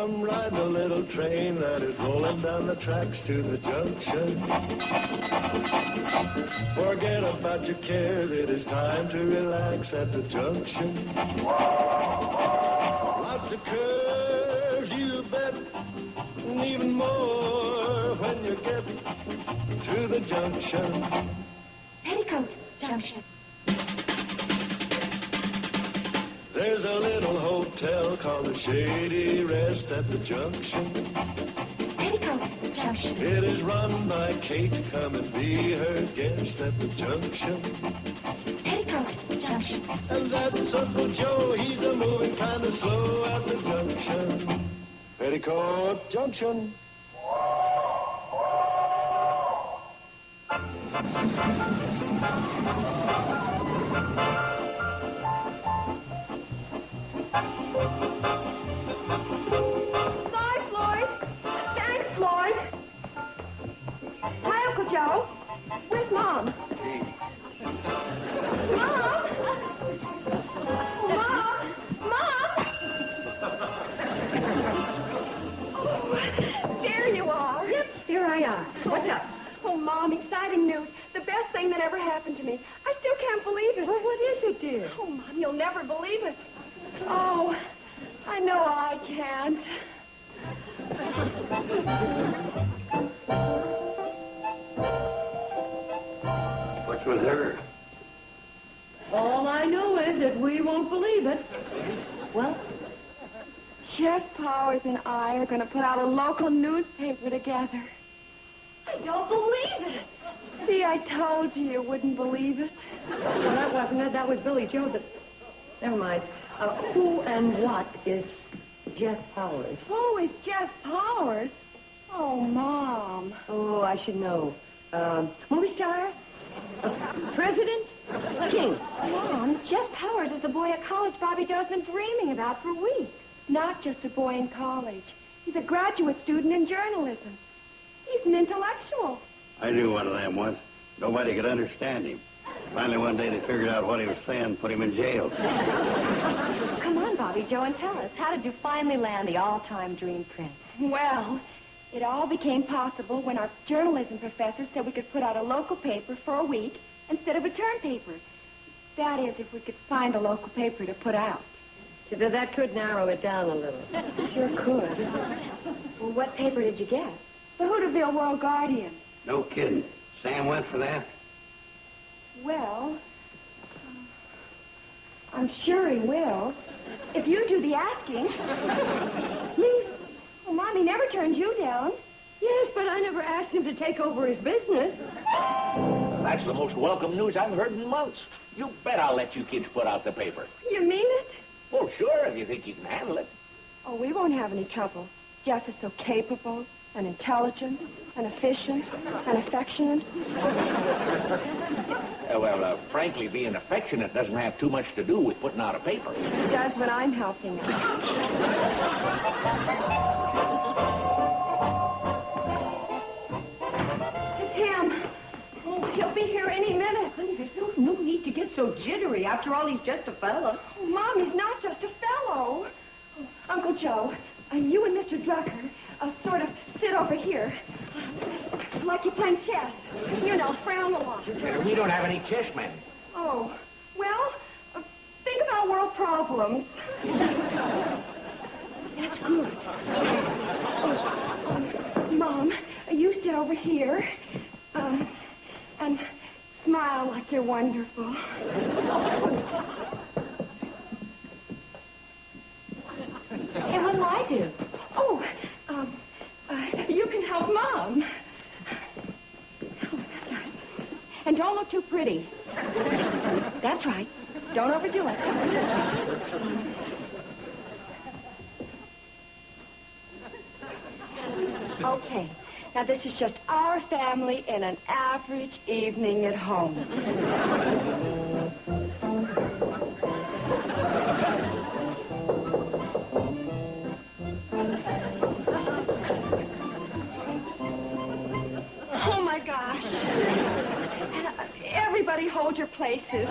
Come ride the little train that is rolling down the tracks to the junction. Forget about your cares, it is time to relax at the junction. Lots of curves, you bet, and even more when you get to the junction. Petticoat Junction. There's a little hotel called the Shady Rest at the junction. Petticoat Junction. It is run by Kate. Come and be her guest at the junction. Petticoat Junction. And that's Uncle Joe. He's a moving kind of slow at the junction. Petticoat Junction. Bye, Floyd. Thanks, Floyd. Hi, Uncle Joe. Where's Mom? Mom? Mom? Mom? Oh, there you are. Yep, here I are. What's up? Oh, Mom, exciting news. The best thing that ever happened to me. I still can't believe it. Well, what is it, dear? Oh, Mom, you'll never believe it. Oh, I know I can't. What's with her? All I know is that we won't believe it. Well, Jeff Powers and I are going to put out a local newspaper together. I don't believe it. See, I told you you wouldn't believe it. Well, that wasn't it. That was Billy Joe. But never mind. Who and what is Jeff Powers? Oh, it's Jeff Powers. Oh, Mom. Oh, I should know. Movie star? President? King? Mom, Jeff Powers is the boy at college Bobby Joe's been dreaming about for weeks. Not just a boy in college. He's a graduate student in journalism. He's an intellectual. I knew one of them once. Nobody could understand him. Finally, one day they figured out what he was saying, put him in jail. Come on, Bobby Joe, and tell us, how did you finally land the all-time dream prince? Well, it all became possible when our journalism professor said we could put out a local paper for a week instead of a term paper. That is, if we could find a local paper to put out. That could narrow it down a little. Sure could. Well, what paper did you get? The Hooterville World Guardian. No kidding. Sam went for that? Well, I'm sure he will. If you do the asking. Me? Oh, Mommy never turned you down. Yes, but I never asked him to take over his business. That's the most welcome news I've heard in months. You bet I'll let you kids put out the paper. You mean it? Well, sure, if you think you can handle it. Oh, we won't have any trouble. Jeff is so capable and intelligent and efficient and affectionate. Frankly, being affectionate doesn't have too much to do with putting out a paper. He does when I'm helping him. It's him. Oh, he'll be here any minute. There's no need to get so jittery. After all, he's just a fella. Oh, Mom, he's not just a fellow. Oh, Uncle Joe, you and Mr. Drucker sort of sit over here. Like you're playing chess. You know, frown along. We don't have any chessmen. Oh, well, think about world problems. That's good. Mom, you sit over here, and smile like you're wonderful. Hey, what'll I do? Oh, you can help Mom. And don't look too pretty. That's right. Don't overdo it. Okay. Now, this is just our family in an average evening at home. Oh, my gosh. Everybody hold your places.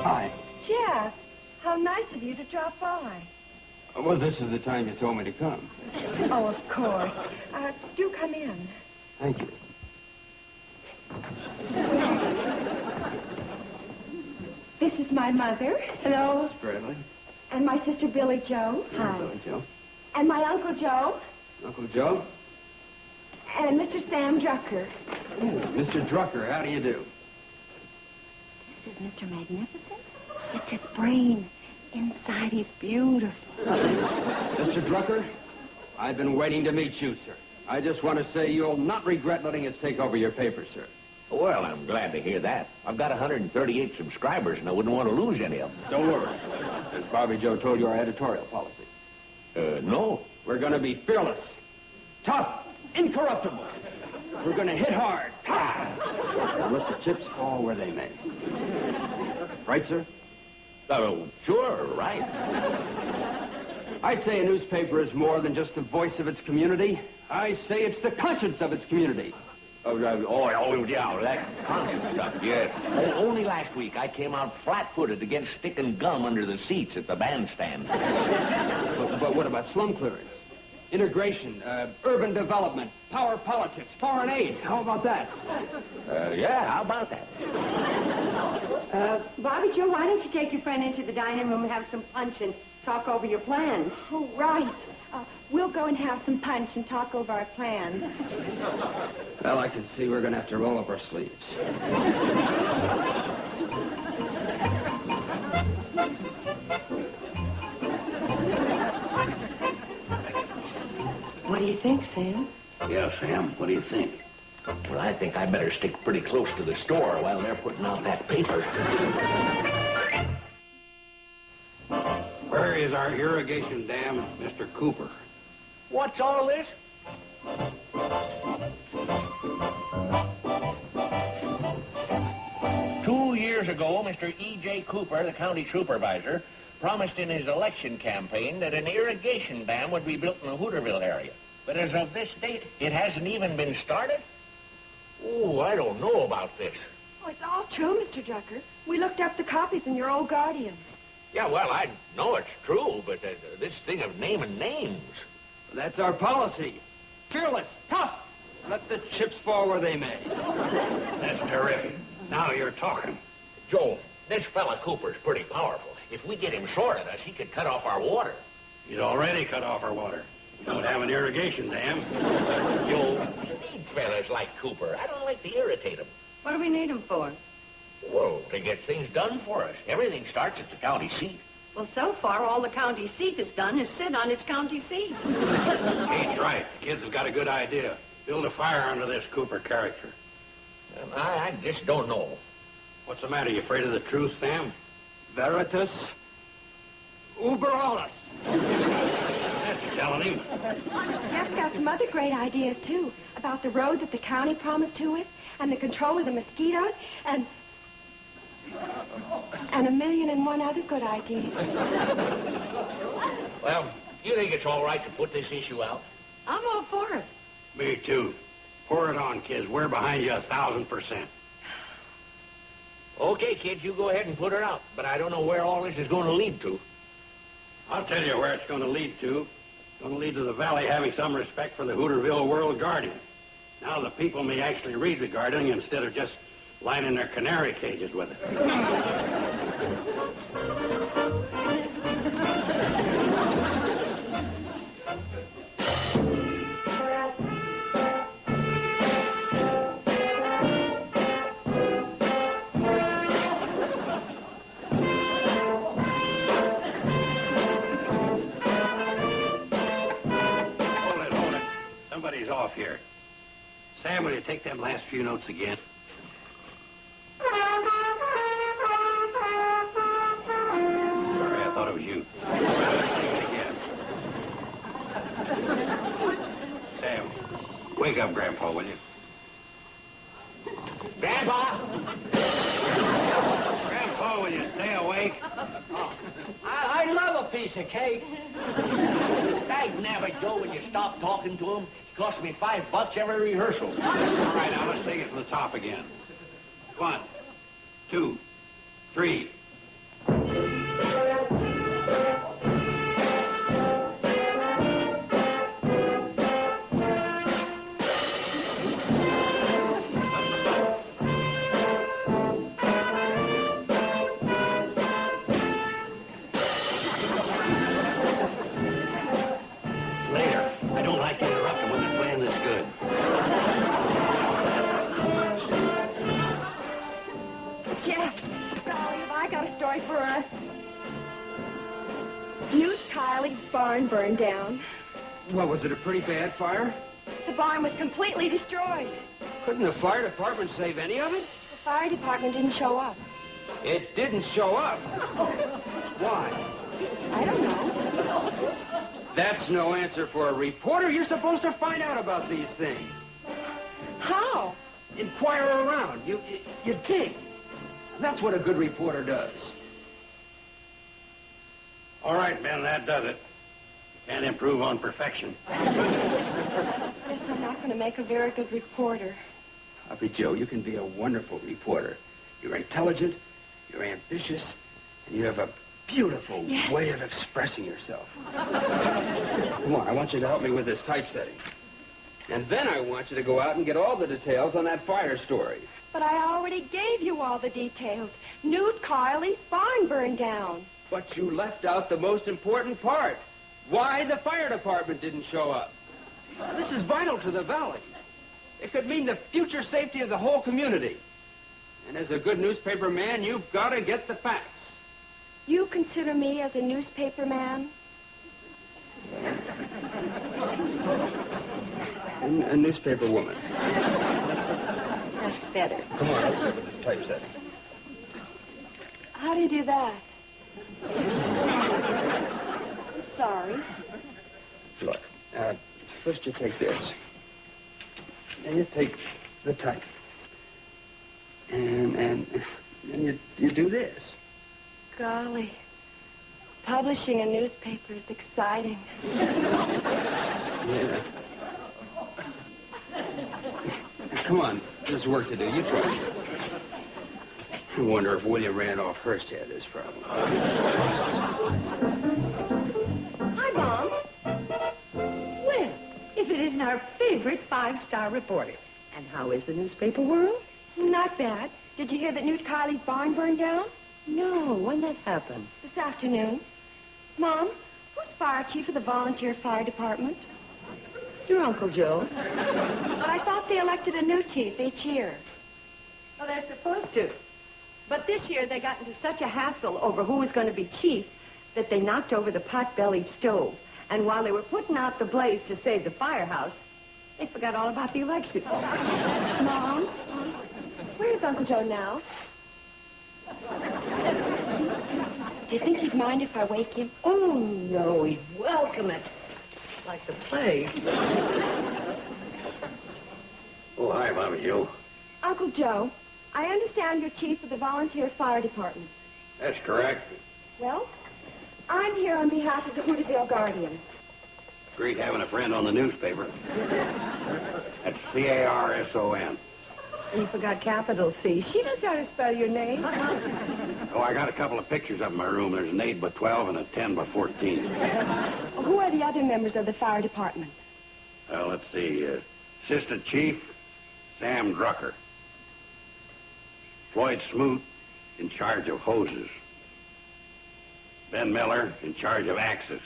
Hi. Jeff. nice of you to drop by. Well, this is the time you told me to come. Oh, of course. Do come in. Thank you. This is my mother. Hello. Bradley. And my sister Billy Joe. Hi. Hello, Joe. And my Uncle Joe. Uncle Joe. And Mr. Sam Drucker. Oh, Mr. Drucker, how do you do? This is Mr. Magnificent. It's his brain. Inside, he's beautiful. Mr. Drucker, I've been waiting to meet you, sir. I just want to say you'll not regret letting us take over your paper, sir. Well, I'm glad to hear that. I've got 138 subscribers, and I wouldn't want to lose any of them. Don't worry. As Bobby Joe told you our editorial policy. No. We're going to be fearless, tough, incorruptible. We're going to hit hard. Ha! And let the chips fall where they may. Right, sir? Oh, sure, right. I say a newspaper is more than just the voice of its community. I say it's the conscience of its community. Oh, yeah, that conscience stuff, yes. Only last week I came out flat-footed against sticking gum under the seats at the bandstand. But what about slum clearance? Integration, urban development, power politics, foreign aid. How about that? Yeah, how about that? Bobby Joe, why don't you take your friend into the dining room and have some punch and talk over your plans? Oh, right. We'll go and have some punch and talk over our plans. Well, I can see we're going to have to roll up our sleeves. What do you think, Sam? Yeah, Sam, what do you think? Well, I think I better stick pretty close to the store while they're putting out that paper. Where is our irrigation dam, Mr. Cooper? What's all this? Two years ago, Mr. E.J. Cooper, the county supervisor, promised in his election campaign that an irrigation dam would be built in the Hooterville area. But as of this date, it hasn't even been started? Oh, I don't know about this. Oh, it's all true, Mr. Drucker. We looked up the copies in your old Guardians. Yeah, well, I know it's true, but this thing of naming names. That's our policy. Fearless, tough. Let the chips fall where they may. That's terrific. Now you're talking. Joe, this fella Cooper's pretty powerful. If we get him short of us, he could cut off our water. He's already cut off our water. We don't have an irrigation dam. Joe, we need fellas like Cooper. I don't like to irritate him. What do we need him for? Well, to get things done for us. Everything starts at the county seat. Well, so far, all the county seat has done is sit on its county seat. Kate's right. The kids have got a good idea. Build a fire under this Cooper character. And I just don't know. What's the matter? You afraid of the truth, Sam? Veritas uber alles. That's telling him. Jeff's got some other great ideas, too, about the road that the county promised to us, and the control of the mosquitoes, and 1,000,001 other good ideas. Well, you think it's all right to put this issue out? I'm all for it. Me too. Pour it on, kids. We're behind you 1,000%. Okay, kids, you go ahead and put it out. But I don't know where all this is going to lead to. I'll tell you where it's going to lead to. It's going to lead to the valley having some respect for the Hooterville World Guardian. Now the people may actually read the Guardian instead of just lining their canary cages with it. Hold it. Somebody's off here. Sam, will you take them last few notes again? Sorry, I thought it was you. Let's take it again. Sam, wake up Grandpa, will you? Grandpa! Grandpa, will you stay awake? I love a piece of cake. Dag nabbit, Joe, when you stop talking to him, it cost me $5 every rehearsal. All right, now let's take it from the top again. 1, 2, 3. Jeff, golly, have I got a story for us. Newt Kiley's barn burned down. What, was it a pretty bad fire? The barn was completely destroyed. Couldn't the fire department save any of it? The fire department didn't show up. It didn't show up. Why? I don't know. That's no answer for a reporter. You're supposed to find out about these things. How? Inquire around. You dig. That's what a good reporter does. All right, Ben, that does it. Can't improve on perfection. Guess I'm not going to make a very good reporter. Puppy Joe, you can be a wonderful reporter. You're intelligent, you're ambitious, and you have a beautiful way of expressing yourself. Come on, I want you to help me with this typesetting. And then I want you to go out and get all the details on that fire story. But I already gave you all the details. Newt Kiley's barn burned down. But you left out the most important part. Why the fire department didn't show up. This is vital to the valley. It could mean the future safety of the whole community. And as a good newspaper man, you've got to get the facts. You consider me as a newspaper man? A newspaper woman. That's better. Come on, let's look at this typesetting. How do you do that? I'm sorry. Look, first you take this. Then you take the type. And you do this. Golly. Publishing a newspaper is exciting. Yeah. Come on, there's work to do. You try. I wonder if William Randolph Hearst had this problem. Hi, Mom. Well, if it isn't our favorite five-star reporter. And how is the newspaper world? Not bad. Did you hear that Newt Kiley's barn burned down? No, when that happened? This afternoon. Mom, who's fire chief of the volunteer fire department? Your Uncle Joe. But I thought they elected a new chief each year. Well, they're supposed to. But this year they got into such a hassle over who was going to be chief that they knocked over the pot-bellied stove. And while they were putting out the blaze to save the firehouse, they forgot all about the election. Mom, where's Uncle Joe now? Do you think he'd mind if I wake him? Oh, no, he'd welcome it. Like the plague. Oh, hi, Bobby Joe. Uncle Joe, I understand you're chief of the volunteer fire department. That's correct. Well, I'm here on behalf of the Hooterville Guardian. Great having a friend on the newspaper. That's C-A-R-S-O-N. You forgot capital C. She knows how to spell your name. Oh, I got a couple of pictures up in my room. There's an 8 by 12 and a 10 by 14. Who are the other members of the fire department? Well, let's see. Assistant Chief Sam Drucker. Floyd Smoot in charge of hoses. Ben Miller in charge of axes.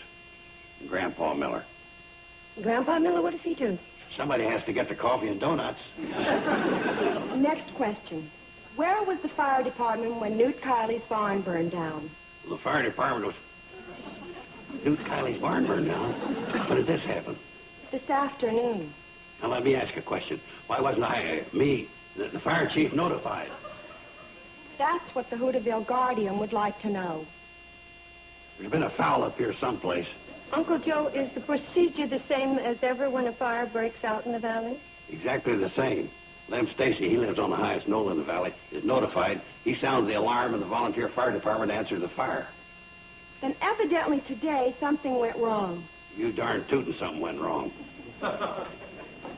And Grandpa Miller. Grandpa Miller, what does he do? Somebody has to get the coffee and donuts. Next question. Where was the fire department when Newt Kiley's barn burned down? The fire department was... Newt Kiley's barn burned down? When did this happen? This afternoon. Now, let me ask you a question. Why wasn't the fire chief notified? That's what the Hooterville Guardian would like to know. There's been a foul up here someplace. Uncle Joe, is the procedure the same as ever when a fire breaks out in the valley? Exactly the same. Lem Stacy, he lives on the highest knoll in the valley, is notified. He sounds the alarm and the volunteer fire department answers the fire. Then evidently today something went wrong. You darn tootin' something went wrong.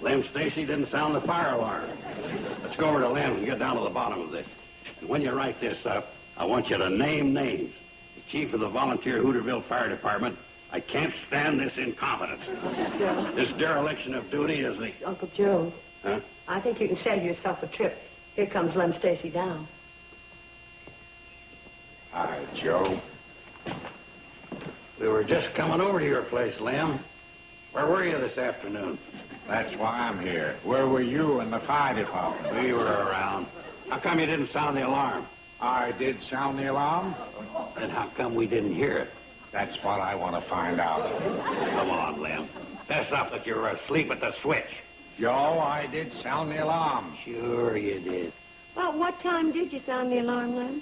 Lem Stacy didn't sound the fire alarm. Let's go over to Lem's and get down to the bottom of this. And when you write this up, I want you to name names. The chief of the volunteer Hooterville Fire Department. I can't stand this incompetence. This dereliction of duty is the... Uncle Joe. Huh? I think you can save yourself a trip. Here comes Lem Stacy down. Hi, Joe. We were just coming over to your place, Lem. Where were you this afternoon? That's why I'm here. Where were you in the fire department? We were around. How come you didn't sound the alarm? I did sound the alarm. Then how come we didn't hear it? That's what I want to find out. Come on, Lem. Fess up that you were asleep at the switch. Joe, I did sound the alarm. Sure you did. Well, what time did you sound the alarm, Lem?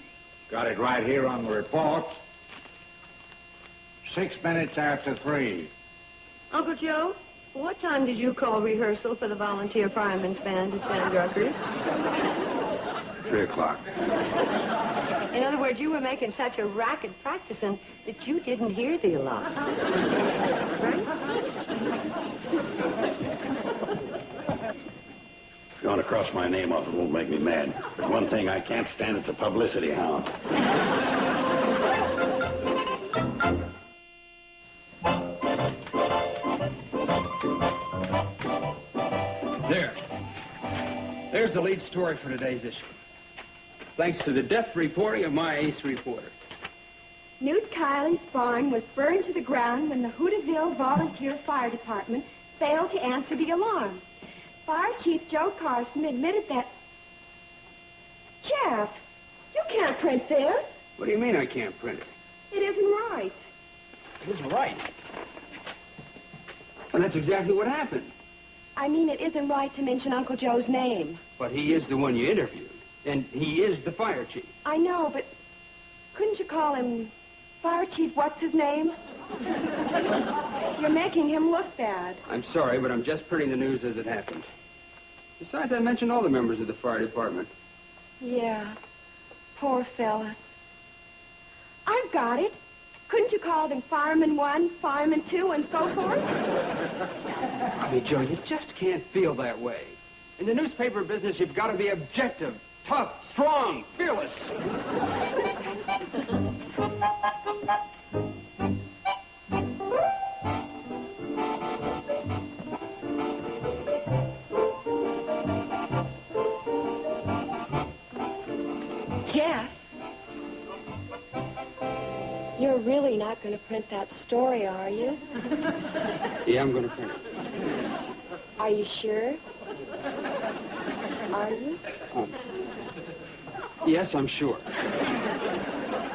Got it right here on the report. 6 minutes after 3. Uncle Joe, what time did you call rehearsal for the volunteer firemen's band at San Druckers? 3 o'clock. In other words, you were making such a racket practicing that you didn't hear the alarm. Right? If you want to cross my name off, it won't make me mad. But one thing I can't stand, it's a publicity hound. There's the lead story for today's issue. Thanks to the deft reporting of my ace reporter. Newt Kiley's barn was burned to the ground when the Hooterville Volunteer Fire Department failed to answer the alarm. Fire Chief Joe Carson admitted that... Jeff, you can't print this. What do you mean I can't print it? It isn't right. It isn't right. Well, that's exactly what happened. I mean, it isn't right to mention Uncle Joe's name. But he is the one you interviewed. And he is the fire chief. I know, but couldn't you call him Fire Chief what's-his-name? You're making him look bad. I'm sorry, but I'm just printing the news as it happened. Besides, I mentioned all the members of the fire department. Yeah, poor fellas. I've got it. Couldn't you call them Fireman 1, Fireman 2, and so forth? I mean, Joe, you just can't feel that way. In the newspaper business, you've got to be objective, tough, strong, fearless. Jeff, you're really not going to print that story, are you? Yeah, I'm going to print it. Are you sure? Are you? Yes, I'm sure.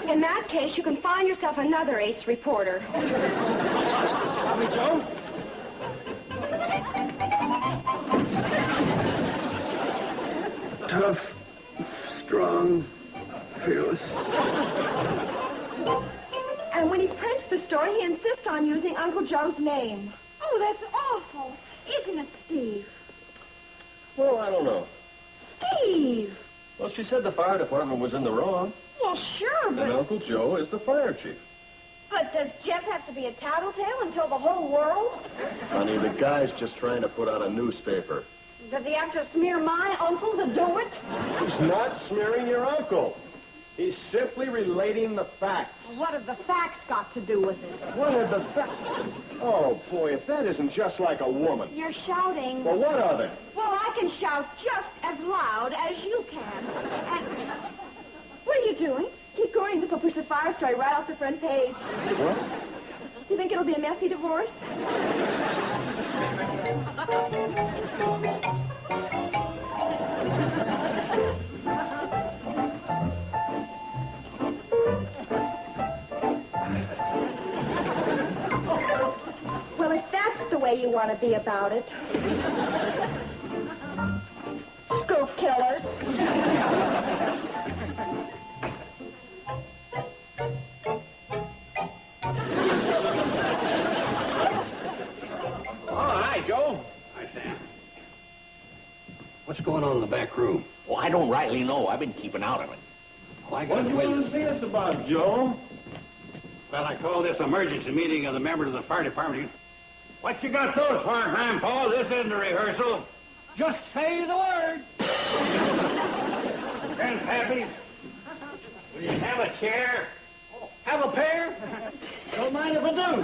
In that case, you can find yourself another ace reporter. Tommy Joe? Tough, strong, fearless. And when he prints the story, he insists on using Uncle Joe's name. Oh, that's awful. Isn't it, Steve? Well, I don't know. Steve! Well, she said the fire department was in the wrong. Well, sure, And but... Uncle Joe is the fire chief. But does Jeff have to be a tattletale and tell the whole world? Honey, the guy's just trying to put out a newspaper. Does he have to smear my uncle to do it? He's not smearing your uncle. He's simply relating the facts. What have the facts got to do with it? What are the facts? Oh, boy, if that isn't just like a woman. You're shouting. Well, what of it? Well, I can shout just as loud as you can. And... What are you doing? Keep going. This will push the fire story right off the front page. What? Do you think it'll be a messy divorce? Well, if that's the way you want to be about it. Scoop killers. What's going on in the back room? Oh, I don't rightly know. I've been keeping out of it. Well, I got What do you want to see us about, Joe? Well, I call this emergency meeting of the members of the fire department. What you got those for, Grandpa? This isn't a rehearsal. Just say the word. Grandpappy, will you have a chair? Have a pair? Don't mind if I do.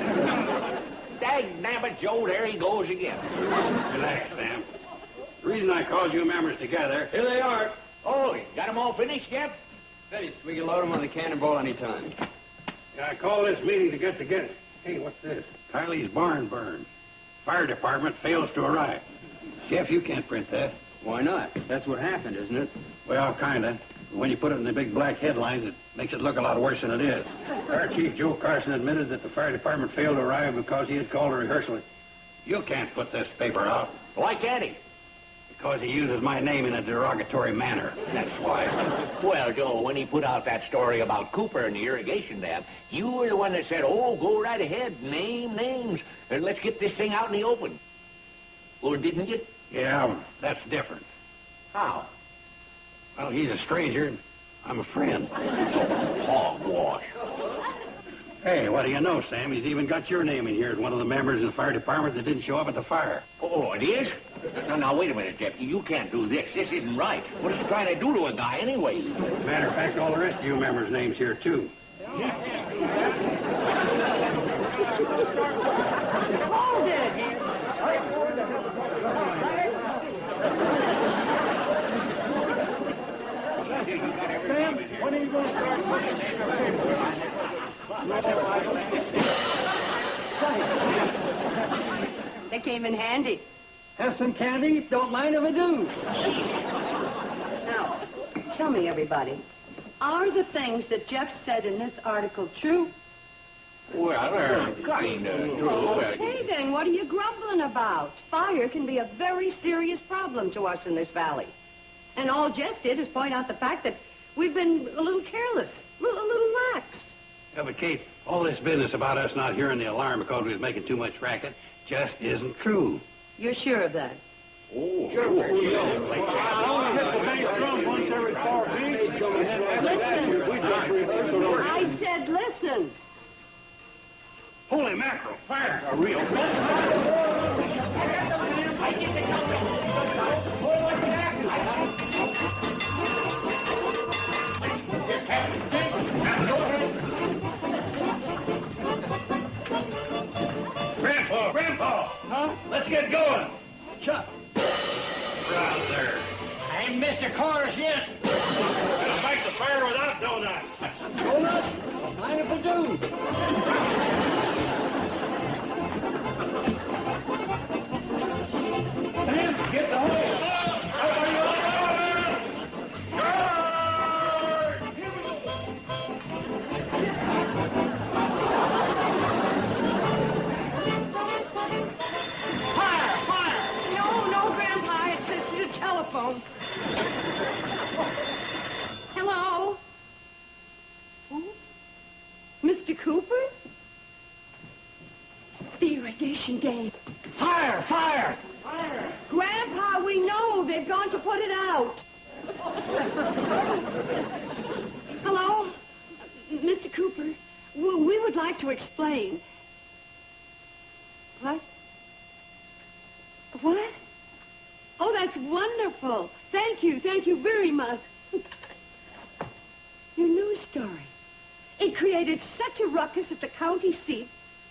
Dag-nabbit, Joe, there he goes again. Relax, Sam. The reason I called you members together... Here they are. Oh, you got them all finished yet? Finished. We can load them on the cannonball anytime. I call this meeting to get together. Hey, what's this? Kylie's barn burned. Fire department fails to arrive. Jeff, you can't print that. Why not? That's what happened, isn't it? Well, kinda. When you put it in the big black headlines, it makes it look a lot worse than it is. Fire Chief Joe Carson admitted that the fire department failed to arrive because he had called a rehearsal. You can't put this paper out. Why can't he? Because he uses my name in a derogatory manner. That's why. Well, Joe, when he put out that story about Cooper and the irrigation dam, you were the one that said, oh, go right ahead, name names, and let's get this thing out in the open. Or didn't you? Yeah, that's different. How? Well, he's a stranger, and I'm a friend. Hogwash. Hey, what do you know, Sam? He's even got your name in here as one of the members of the fire department that didn't show up at the fire. Oh, it is? Now, wait a minute, Jeff. You can't do this. This isn't right. What are you trying to do to a guy anyway? Matter of fact, all the rest of you members' names here, too. Hold it! Sam, when are you going to start putting They came in handy. Have some candy? Don't mind if I do. Now, tell me, everybody, are the things that Jeff said in this article true? Well, kind of. Okay, then, what are you grumbling about? Fire can be a very serious problem to us in this valley. And all Jeff did is point out the fact that we've been a little careless, a little lax. Yeah, but Kate, all this business about us not hearing the alarm because we was making too much racket just isn't true. You're sure of that? Oh, I only hit the bass drum once every 4 weeks. Listen. I said listen. Holy mackerel, fire! a real Grandpa! Huh? Let's get going. Chuck. Right there. I ain't missed a chorus yet. Gonna fight the fire without donuts. Donuts? Mind if I do? Sam, get the hose. No, Grandpa, it's a telephone. Hello? Who? Mr. Cooper? The irrigation dam. Fire! Fire! Grandpa, we know. They've gone to put it out. Hello? Mr. Cooper, we would like to explain. What? What? Oh, that's wonderful. Thank you very much. Your news story. It created such a ruckus at the county seat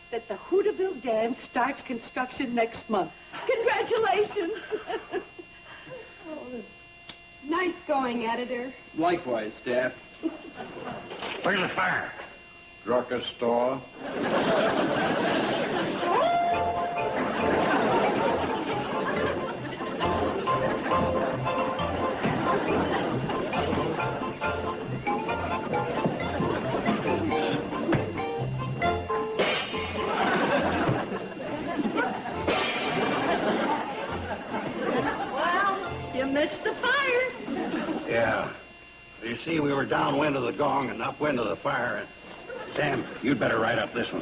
that the Hooterville Dam starts construction next month. Congratulations. Nice going, editor. Likewise, staff. Where's the fire? Drucker store. You missed the fire. Yeah. You see, we were downwind of the gong and upwind of the fire. And Sam, you'd better write up this one.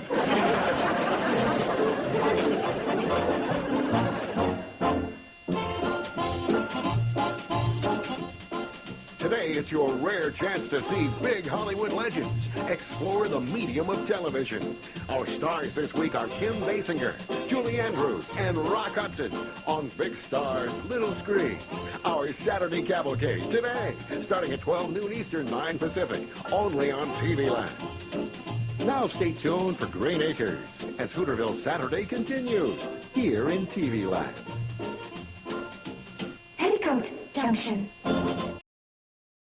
Today, it's your rare chance to see big Hollywood legends explore the medium of television. Our stars this week are Kim Basinger, Julie Andrews, and Rock Hudson on Big Stars Little Screen. Our Saturday Cavalcade today, starting at 12 noon Eastern, 9 Pacific, only on TV Land. Now stay tuned for Green Acres as Hooterville Saturday continues here in TV Land. Petticoat Junction.